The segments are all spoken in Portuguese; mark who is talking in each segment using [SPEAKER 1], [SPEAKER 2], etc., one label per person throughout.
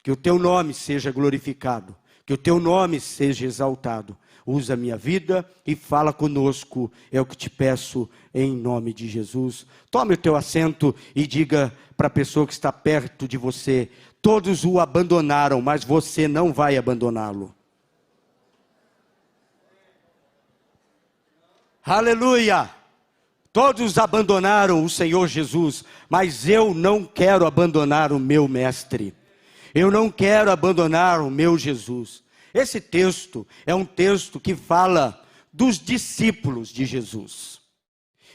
[SPEAKER 1] Que o teu nome seja glorificado, que o teu nome seja exaltado. Usa a minha vida e fala conosco, é o que te peço em nome de Jesus. Tome o teu assento e diga para a pessoa que está perto de você: todos o abandonaram, mas você não vai abandoná-lo. Aleluia! Todos abandonaram o Senhor Jesus, mas eu não quero abandonar o meu mestre. Eu não quero abandonar o meu Jesus. Esse texto é um texto que fala dos discípulos de Jesus.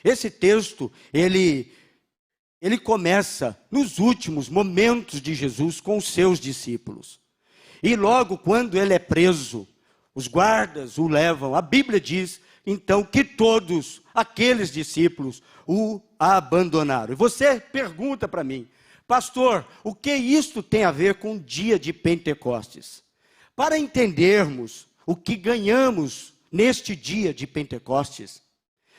[SPEAKER 1] Esse texto, ele começa nos últimos momentos de Jesus com os seus discípulos. E logo quando ele é preso, os guardas o levam. A Bíblia diz, então, que todos aqueles discípulos o abandonaram. E você pergunta para mim: pastor, o que isto tem a ver com o dia de Pentecostes? Para entendermos o que ganhamos neste dia de Pentecostes,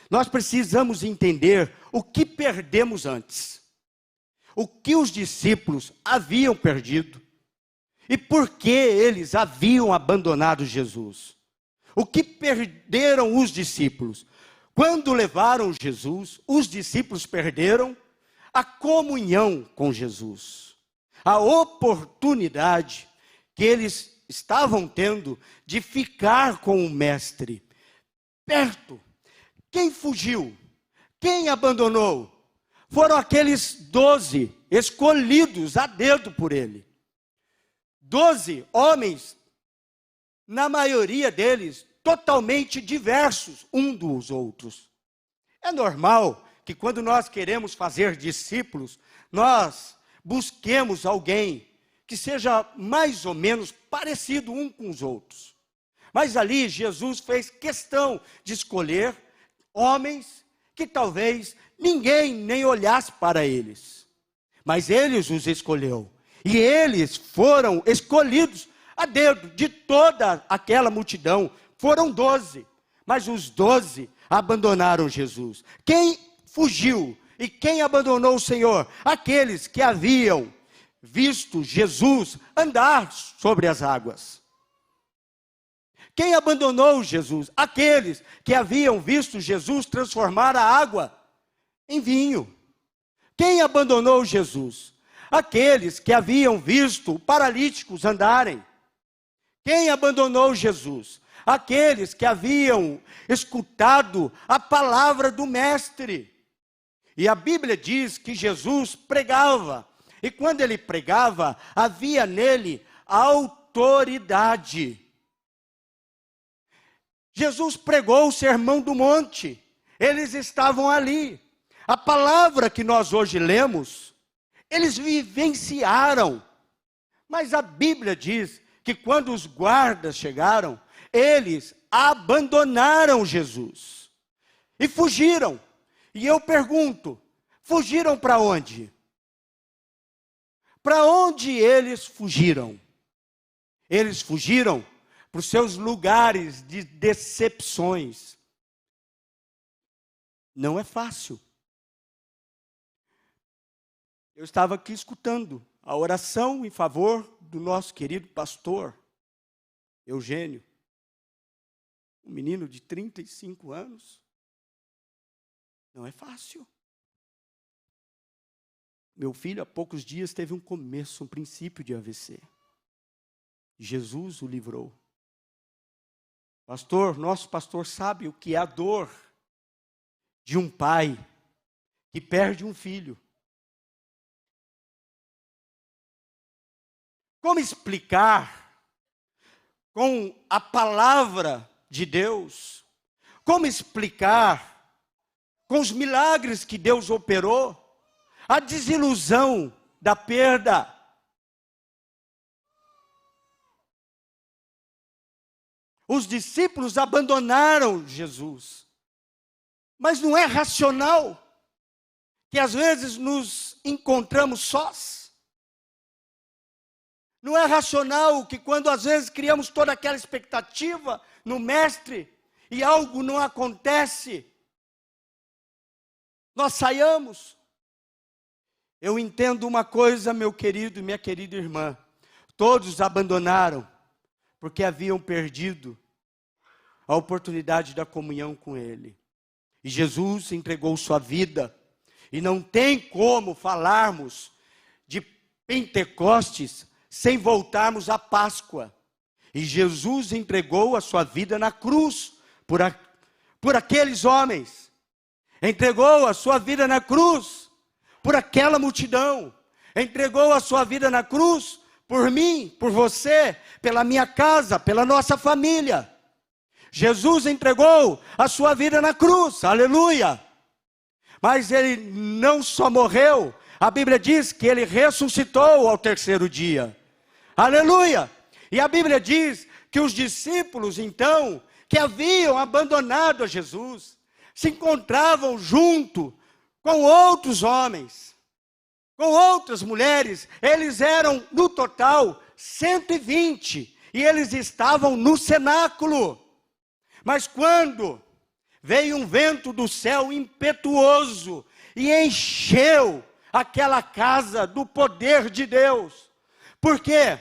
[SPEAKER 1] nós precisamos entender o que perdemos antes. O que os discípulos haviam perdido e por que eles haviam abandonado Jesus. O que perderam os discípulos? Quando levaram Jesus, os discípulos perderam a comunhão com Jesus. A oportunidade que eles estavam tendo de ficar com o Mestre perto. Quem fugiu? Quem abandonou? Foram aqueles 12 escolhidos a dedo por ele. 12 homens, na maioria deles, totalmente diversos uns dos outros. É normal que quando nós queremos fazer discípulos, nós busquemos alguém que seja mais ou menos parecido um com os outros. Mas ali Jesus fez questão de escolher homens que talvez ninguém nem olhasse para eles. Mas ele os escolheu. E eles foram escolhidos a dedo de toda aquela multidão. Foram 12, mas os 12 abandonaram Jesus. Quem fugiu e quem abandonou o Senhor? Aqueles que haviam visto Jesus andar sobre as águas. Quem abandonou Jesus? Aqueles que haviam visto Jesus transformar a água em vinho. Quem abandonou Jesus? Aqueles que haviam visto paralíticos andarem. Quem abandonou Jesus? Aqueles que haviam escutado a palavra do Mestre. E a Bíblia diz que Jesus pregava. E quando ele pregava, havia nele autoridade. Jesus pregou o Sermão do Monte. Eles estavam ali. A palavra que nós hoje lemos, eles vivenciaram. Mas a Bíblia diz que quando os guardas chegaram, eles abandonaram Jesus e fugiram. E eu pergunto, fugiram para onde? Para onde eles fugiram? Eles fugiram para os seus lugares de decepções. Não é fácil. Eu estava aqui escutando a oração em favor do nosso querido pastor Eugênio, um menino de 35 anos. Não é fácil. Meu filho, há poucos dias, teve um começo, um princípio de AVC. Jesus o livrou. Pastor, nosso pastor sabe o que é a dor de um pai que perde um filho. Como explicar com a palavra de Deus? Como explicar com os milagres que Deus operou a desilusão da perda? Os discípulos abandonaram Jesus. Mas não é racional que às vezes nos encontramos sós? Não é racional que quando às vezes criamos toda aquela expectativa no Mestre e algo não acontece, nós saiamos? Eu entendo uma coisa, meu querido e minha querida irmã. Todos abandonaram porque haviam perdido a oportunidade da comunhão com Ele. E Jesus entregou sua vida. E não tem como falarmos de Pentecostes sem voltarmos à Páscoa. E Jesus entregou a sua vida na cruz por aqueles homens. Entregou a sua vida na cruz por aquela multidão. Entregou a sua vida na cruz por mim, por você, pela minha casa, pela nossa família. Jesus entregou a sua vida na cruz, aleluia. Mas ele não só morreu, a Bíblia diz que ele ressuscitou ao terceiro dia, aleluia. E a Bíblia diz que os discípulos então, que haviam abandonado a Jesus, se encontravam junto com outros homens, com outras mulheres. Eles eram no total 120 e eles estavam no cenáculo. Mas quando veio um vento do céu impetuoso e encheu aquela casa do poder de Deus. Por quê?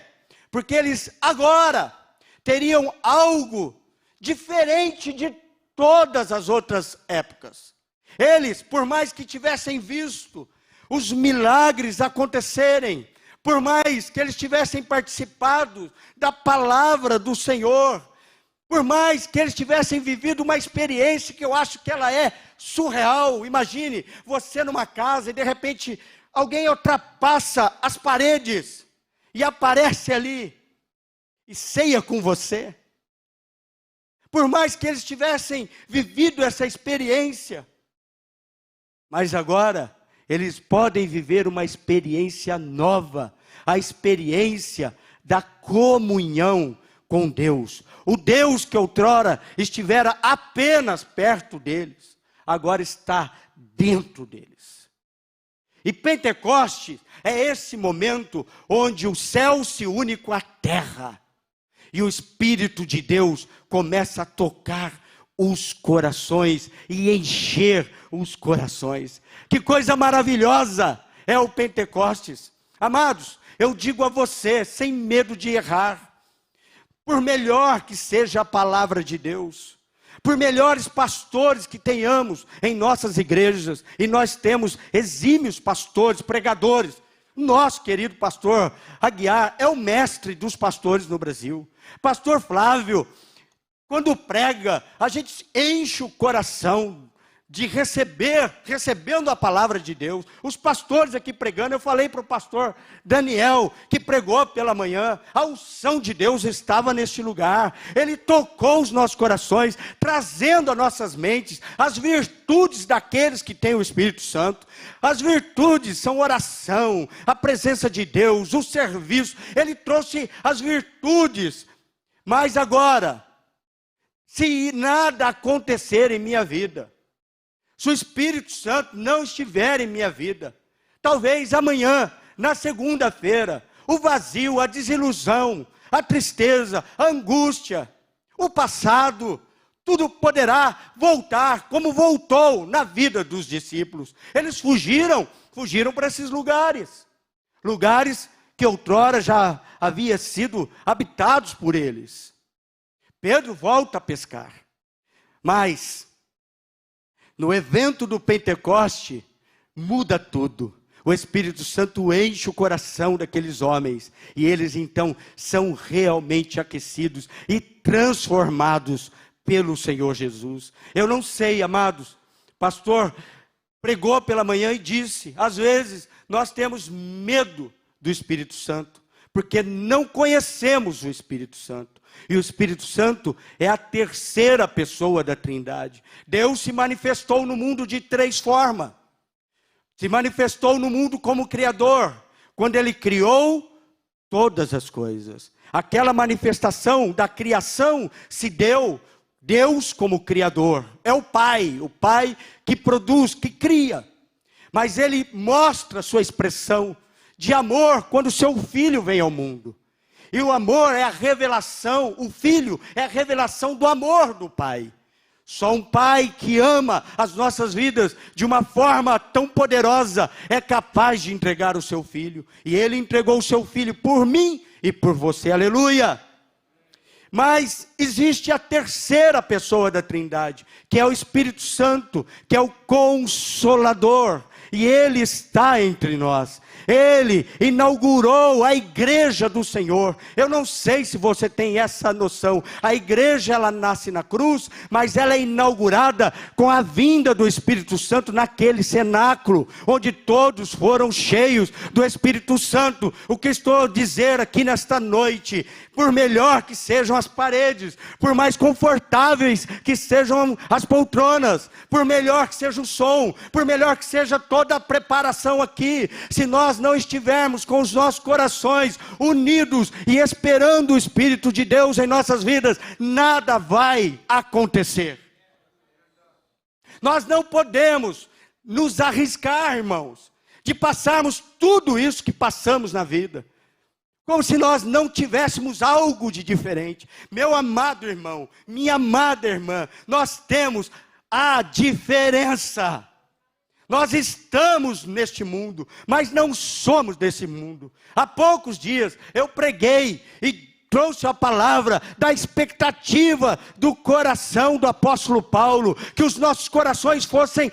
[SPEAKER 1] Porque eles agora teriam algo diferente de todas as outras épocas. Eles, por mais que tivessem visto os milagres acontecerem, por mais que eles tivessem participado da palavra do Senhor, por mais que eles tivessem vivido uma experiência que eu acho que ela é surreal. Imagine você numa casa e de repente alguém ultrapassa as paredes e aparece ali e ceia com você. Por mais que eles tivessem vivido essa experiência, mas agora eles podem viver uma experiência nova, a experiência da comunhão com Deus. O Deus que outrora estivera apenas perto deles, agora está dentro deles. E Pentecostes é esse momento onde o céu se une com a terra. E o Espírito de Deus começa a tocar os corações e encher os corações. Que coisa maravilhosa é o Pentecostes. Amados, eu digo a você, sem medo de errar, por melhor que seja a palavra de Deus, por melhores pastores que tenhamos em nossas igrejas, e nós temos exímios pastores, pregadores. Nosso querido pastor Aguiar é o mestre dos pastores no Brasil. Pastor Flávio, quando prega, a gente enche o coração de recebendo a palavra de Deus. Os pastores aqui pregando, eu falei para o pastor Daniel, que pregou pela manhã, a unção de Deus estava neste lugar. Ele tocou os nossos corações, trazendo às nossas mentes as virtudes daqueles que têm o Espírito Santo. As virtudes são oração, a presença de Deus, o serviço. Ele trouxe as virtudes. Mas agora, se nada acontecer em minha vida, se o Espírito Santo não estiver em minha vida, talvez amanhã, na segunda-feira, o vazio, a desilusão, a tristeza, a angústia, o passado, tudo poderá voltar como voltou na vida dos discípulos. Eles fugiram para esses lugares que outrora já haviam sido habitados por eles. Pedro volta a pescar, mas no evento do Pentecoste, muda tudo. O Espírito Santo enche o coração daqueles homens. E eles então são realmente aquecidos e transformados pelo Senhor Jesus. Eu não sei, amados, pastor pregou pela manhã e disse, às vezes nós temos medo do Espírito Santo, porque não conhecemos o Espírito Santo. E o Espírito Santo é a terceira pessoa da Trindade. Deus se manifestou no mundo de três formas. Se manifestou no mundo como Criador, quando Ele criou todas as coisas. Aquela manifestação da criação se deu, Deus como Criador. É o Pai que produz, que cria. Mas Ele mostra sua expressão de amor quando seu Filho vem ao mundo. E o amor é a revelação, o Filho é a revelação do amor do Pai. Só um pai que ama as nossas vidas de uma forma tão poderosa é capaz de entregar o seu filho. E ele entregou o seu filho por mim e por você. Aleluia! Mas existe a terceira pessoa da Trindade, que é o Espírito Santo, que é o Consolador. E ele está entre nós. Ele inaugurou a igreja do Senhor. Eu não sei se você tem essa noção. A igreja, ela nasce na cruz, mas ela é inaugurada com a vinda do Espírito Santo naquele cenáculo, onde todos foram cheios do Espírito Santo. O que estou a dizer aqui nesta noite, por melhor que sejam as paredes, por mais confortáveis que sejam as poltronas, por melhor que seja o som, por melhor que seja toda a preparação aqui, se nós não estivermos com os nossos corações unidos e esperando o Espírito de Deus em nossas vidas, nada vai acontecer. Nós não podemos nos arriscar, irmãos, de passarmos tudo isso que passamos na vida, como se nós não tivéssemos algo de diferente. Meu amado irmão, minha amada irmã, nós temos a diferença. Nós estamos neste mundo, mas não somos desse mundo. Há poucos dias eu preguei e trouxe a palavra da expectativa do coração do apóstolo Paulo, que os nossos corações fossem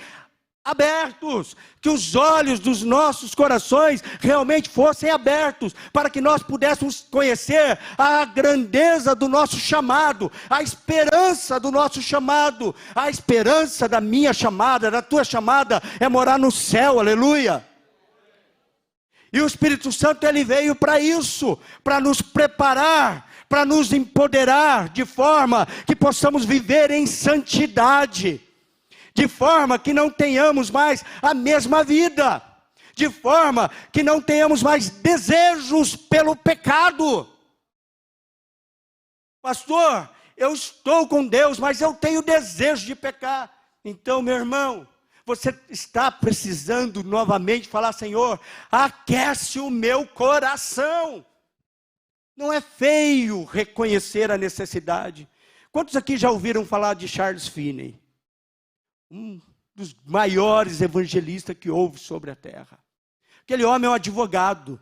[SPEAKER 1] abertos, que os olhos dos nossos corações realmente fossem abertos, para que nós pudéssemos conhecer a grandeza do nosso chamado, a esperança do nosso chamado. A esperança da minha chamada, da tua chamada, é morar no céu, aleluia. E o Espírito Santo, ele veio para isso, para nos preparar, para nos empoderar, de forma que possamos viver em santidade, de forma que não tenhamos mais a mesma vida, de forma que não tenhamos mais desejos pelo pecado. Pastor, eu estou com Deus, mas eu tenho desejo de pecar. Então, meu irmão, você está precisando novamente falar: Senhor, aquece o meu coração. Não é feio reconhecer a necessidade. Quantos aqui já ouviram falar de Charles Finney? Um dos maiores evangelistas que houve sobre a terra. Aquele homem é um advogado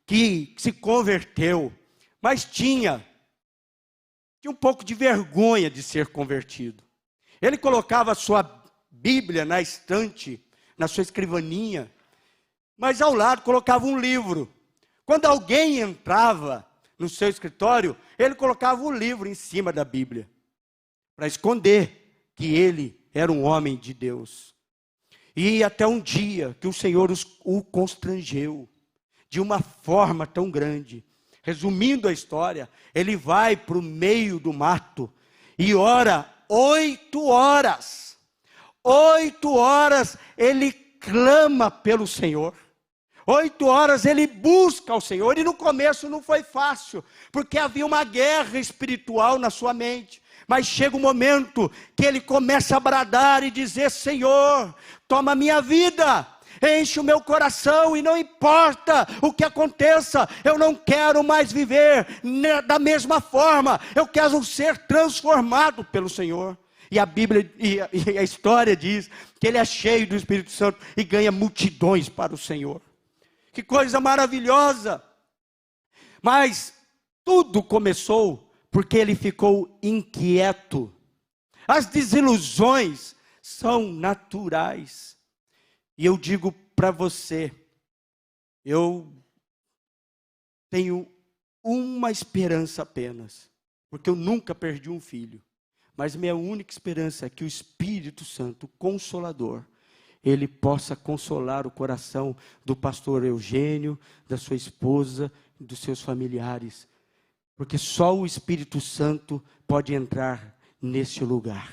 [SPEAKER 1] que se converteu, mas tinha um pouco de vergonha de ser convertido. Ele colocava a sua Bíblia na estante, na sua escrivaninha, mas ao lado colocava um livro. Quando alguém entrava no seu escritório, ele colocava um livro em cima da Bíblia, para esconder que ele era um homem de Deus. E até um dia que o Senhor o constrangeu de uma forma tão grande. Resumindo a história, ele vai para o meio do mato e ora 8 horas. 8 horas ele clama pelo Senhor. 8 horas ele busca o Senhor. E no começo não foi fácil, porque havia uma guerra espiritual na sua mente. Mas chega um momento que ele começa a bradar e dizer: Senhor, toma minha vida, enche o meu coração, e não importa o que aconteça, eu não quero mais viver da mesma forma, eu quero ser transformado pelo Senhor. E a Bíblia e a história diz que ele é cheio do Espírito Santo e ganha multidões para o Senhor. Que coisa maravilhosa! Mas tudo começou porque ele ficou inquieto. As desilusões são naturais. E eu digo para você, eu tenho uma esperança apenas, porque eu nunca perdi um filho. Mas minha única esperança é que o Espírito Santo, o Consolador, ele possa consolar o coração do pastor Eugênio, da sua esposa, dos seus familiares. Porque só o Espírito Santo pode entrar nesse lugar.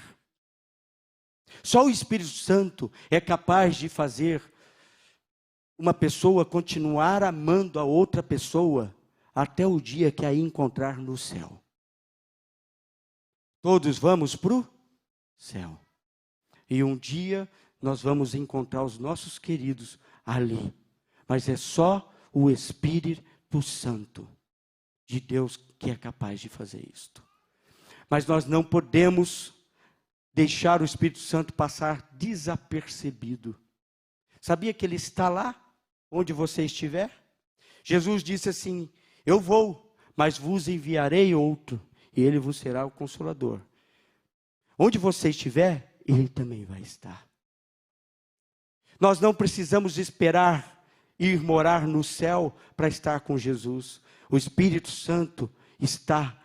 [SPEAKER 1] Só o Espírito Santo é capaz de fazer uma pessoa continuar amando a outra pessoa até o dia que a encontrar no céu. Todos vamos para o céu. E um dia nós vamos encontrar os nossos queridos ali. Mas é só o Espírito Santo de Deus que é capaz de fazer isto. Mas nós não podemos deixar o Espírito Santo passar desapercebido. Sabia que Ele está lá, onde você estiver? Jesus disse assim: eu vou, mas vos enviarei outro, e Ele vos será o Consolador. Onde você estiver, Ele também vai estar. Nós não precisamos esperar ir morar no céu para estar com Jesus. O Espírito Santo está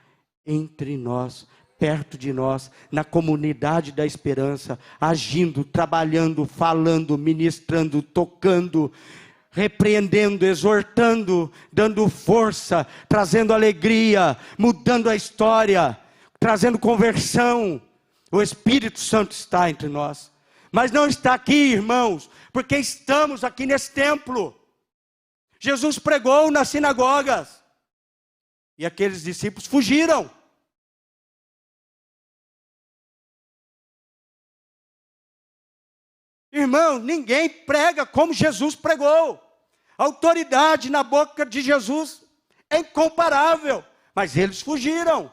[SPEAKER 1] entre nós, perto de nós, na comunidade da esperança, agindo, trabalhando, falando, ministrando, tocando, repreendendo, exortando, dando força, trazendo alegria, mudando a história, trazendo conversão. O Espírito Santo está entre nós. Mas não está aqui, irmãos, porque estamos aqui nesse templo. Jesus pregou nas sinagogas. E aqueles discípulos fugiram. Irmão, ninguém prega como Jesus pregou. A autoridade na boca de Jesus é incomparável. Mas eles fugiram.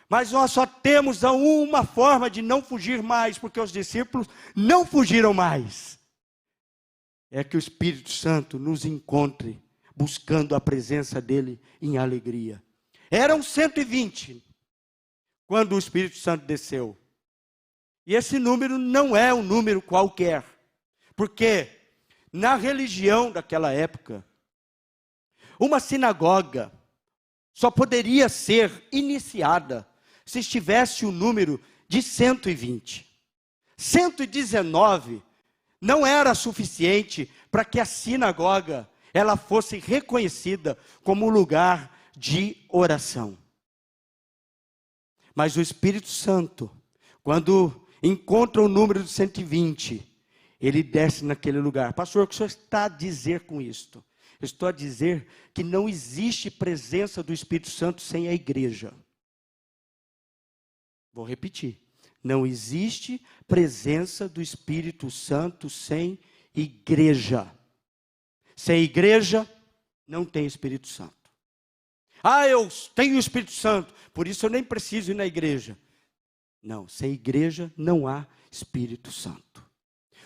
[SPEAKER 1] Mas nós só temos uma forma de não fugir mais, porque os discípulos não fugiram mais. É que o Espírito Santo nos encontre, buscando a presença dele em alegria. Eram 120, quando o Espírito Santo desceu. E esse número não é um número qualquer, porque na religião daquela época, uma sinagoga só poderia ser iniciada se estivesse o número de 120. 119 não era suficiente para que a sinagoga ela fosse reconhecida como lugar de oração. Mas o Espírito Santo, quando encontra o número de 120, ele desce naquele lugar. Pastor, o que o senhor está a dizer com isto? Eu estou a dizer que não existe presença do Espírito Santo sem a igreja. Vou repetir. Não existe presença do Espírito Santo sem igreja. Sem igreja, não tem Espírito Santo. Ah, eu tenho o Espírito Santo, por isso eu nem preciso ir na igreja. Não, sem igreja não há Espírito Santo.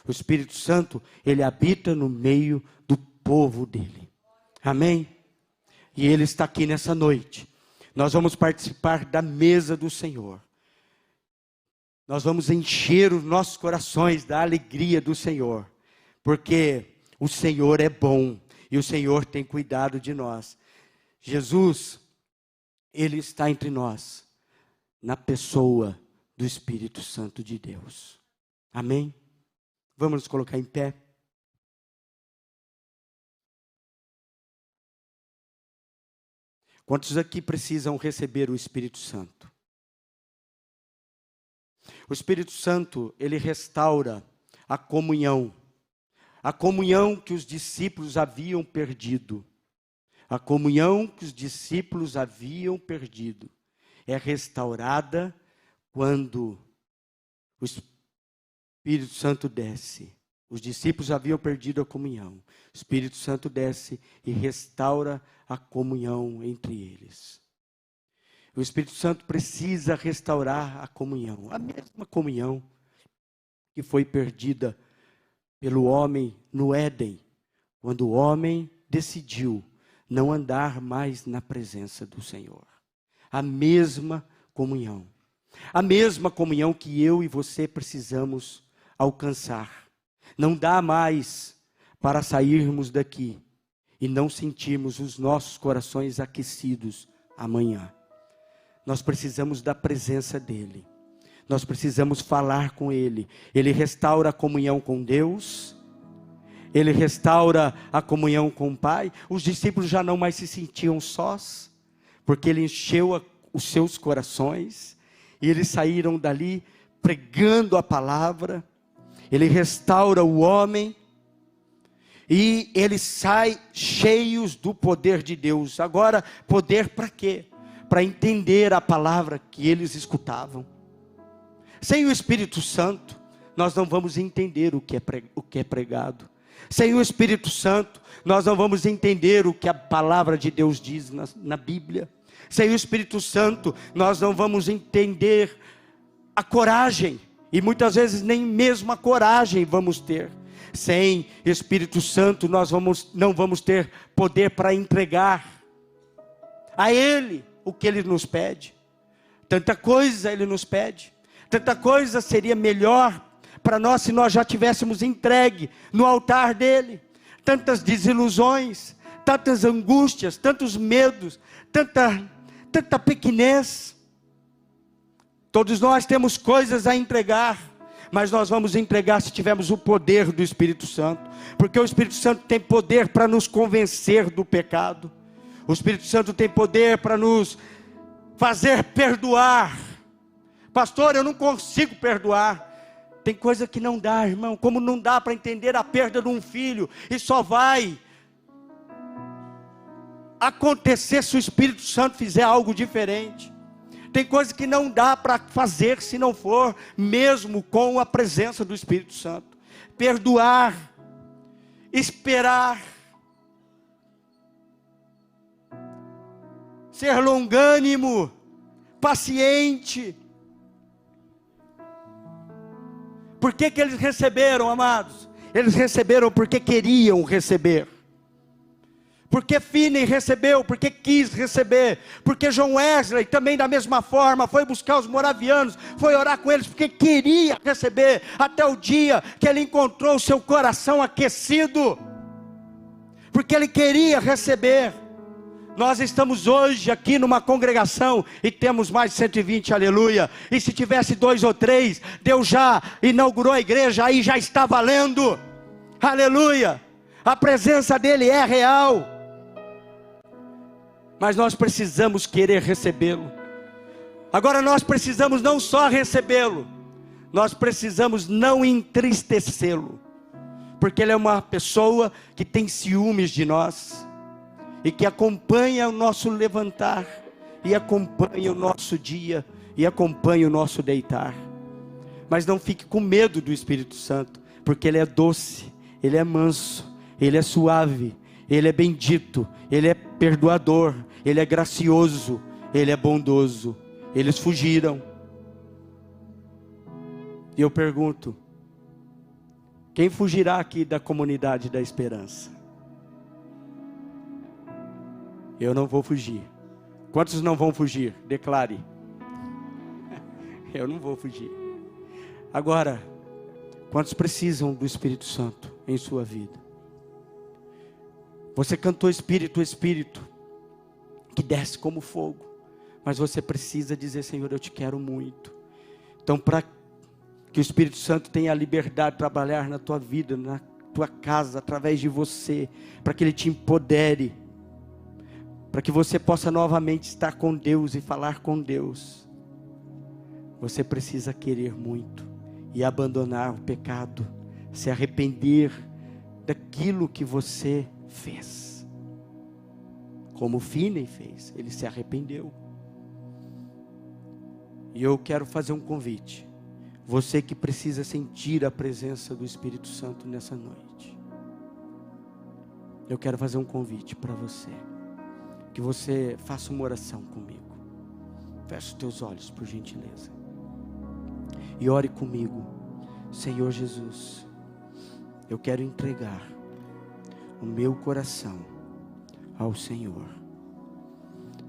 [SPEAKER 1] O Espírito Santo, ele habita no meio do povo dele. Amém? E ele está aqui nessa noite. Nós vamos participar da mesa do Senhor. Nós vamos encher os nossos corações da alegria do Senhor. Porque o Senhor é bom e o Senhor tem cuidado de nós. Jesus, ele está entre nós, na pessoa do Espírito Santo de Deus. Amém? Vamos nos colocar em pé. Quantos aqui precisam receber o Espírito Santo? O Espírito Santo, ele restaura a comunhão que os discípulos haviam perdido. A comunhão que os discípulos haviam perdido é restaurada quando o Espírito Santo desce. Os discípulos haviam perdido a comunhão. O Espírito Santo desce e restaura a comunhão entre eles. O Espírito Santo precisa restaurar a comunhão. A mesma comunhão que foi perdida pelo homem no Éden. Quando o homem decidiu não andar mais na presença do Senhor. A mesma comunhão. A mesma comunhão que eu e você precisamos alcançar. Não dá mais para sairmos daqui e não sentirmos os nossos corações aquecidos amanhã. Nós precisamos da presença dEle. Nós precisamos falar com Ele. Ele restaura a comunhão com Deus. Ele restaura a comunhão com o Pai. Os discípulos já não mais se sentiam sós, porque Ele encheu os seus corações. E eles saíram dali pregando a palavra. Ele restaura o homem. E eles saem cheios do poder de Deus. Agora, poder para quê? Para entender a palavra que eles escutavam. Sem o Espírito Santo, nós não vamos entender o que é pregado. Sem o Espírito Santo, nós não vamos entender o que a palavra de Deus diz na Bíblia. Sem o Espírito Santo, nós não vamos entender a coragem, e muitas vezes nem mesmo a coragem vamos ter. Sem Espírito Santo, nós não vamos ter poder para entregar a Ele o que Ele nos pede. Tanta coisa Ele nos pede, tanta coisa seria melhor para nós se nós já tivéssemos entregue no altar dEle. Tantas desilusões, tantas angústias, tantos medos, tanta pequenez. Todos nós temos coisas a entregar, mas nós vamos entregar se tivermos o poder do Espírito Santo, porque o Espírito Santo tem poder para nos convencer do pecado. O Espírito Santo tem poder para nos fazer perdoar. Pastor, eu não consigo perdoar. Tem coisa que não dá, irmão, como não dá para entender a perda de um filho, e só vai acontecer se o Espírito Santo fizer algo diferente. Tem coisa que não dá para fazer se não for mesmo com a presença do Espírito Santo. Perdoar, esperar, ser longânimo, paciente. Por que eles receberam, amados? Eles receberam porque queriam receber. Porque Finney recebeu, porque quis receber. Porque John Wesley também da mesma forma foi buscar os moravianos, foi orar com eles porque queria receber, até o dia que ele encontrou o seu coração aquecido, porque ele queria receber. Nós estamos hoje aqui numa congregação e temos mais de 120, aleluia. E se tivesse 2 ou 3, Deus já inaugurou a igreja, aí já está valendo, aleluia. A presença dele é real, mas nós precisamos querer recebê-lo. Agora nós precisamos não só recebê-lo, nós precisamos não entristecê-lo, porque ele é uma pessoa que tem ciúmes de nós, e que acompanha o nosso levantar, e acompanha o nosso dia, e acompanha o nosso deitar. Mas não fique com medo do Espírito Santo, porque ele é doce, ele é manso, ele é suave, ele é bendito, ele é perdoador, ele é gracioso, ele é bondoso. Eles fugiram. E eu pergunto: quem fugirá aqui da comunidade da esperança? Eu não vou fugir. Quantos não vão fugir? Declare. Eu não vou fugir. Agora, quantos precisam do Espírito Santo em sua vida? Você cantou Espírito, Espírito, que desce como fogo, mas você precisa dizer: Senhor, eu te quero muito. Então, para que o Espírito Santo tenha a liberdade de trabalhar na tua vida, na tua casa, através de você, para que ele te empodere, para que você possa novamente estar com Deus e falar com Deus, você precisa querer muito e abandonar o pecado, se arrepender daquilo que você fez, como Finney fez. Ele se arrependeu. E eu quero fazer um convite, você que precisa sentir a presença do Espírito Santo nessa noite, eu quero fazer um convite para você, que você faça uma oração comigo. Feche os teus olhos, por gentileza, e ore comigo. Senhor Jesus, eu quero entregar o meu coração ao Senhor,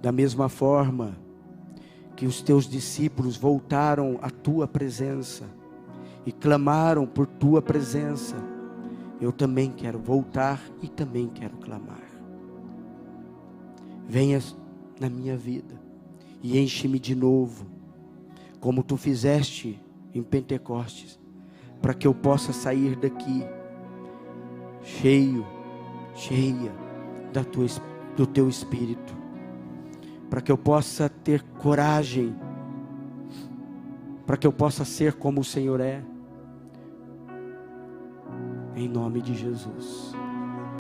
[SPEAKER 1] da mesma forma que os teus discípulos voltaram à tua presença e clamaram por tua presença. Eu também quero voltar e também quero clamar. Venha na minha vida e enche-me de novo, como tu fizeste em Pentecostes, para que eu possa sair daqui cheia do teu Espírito, para que eu possa ter coragem, para que eu possa ser como o Senhor é, em nome de Jesus.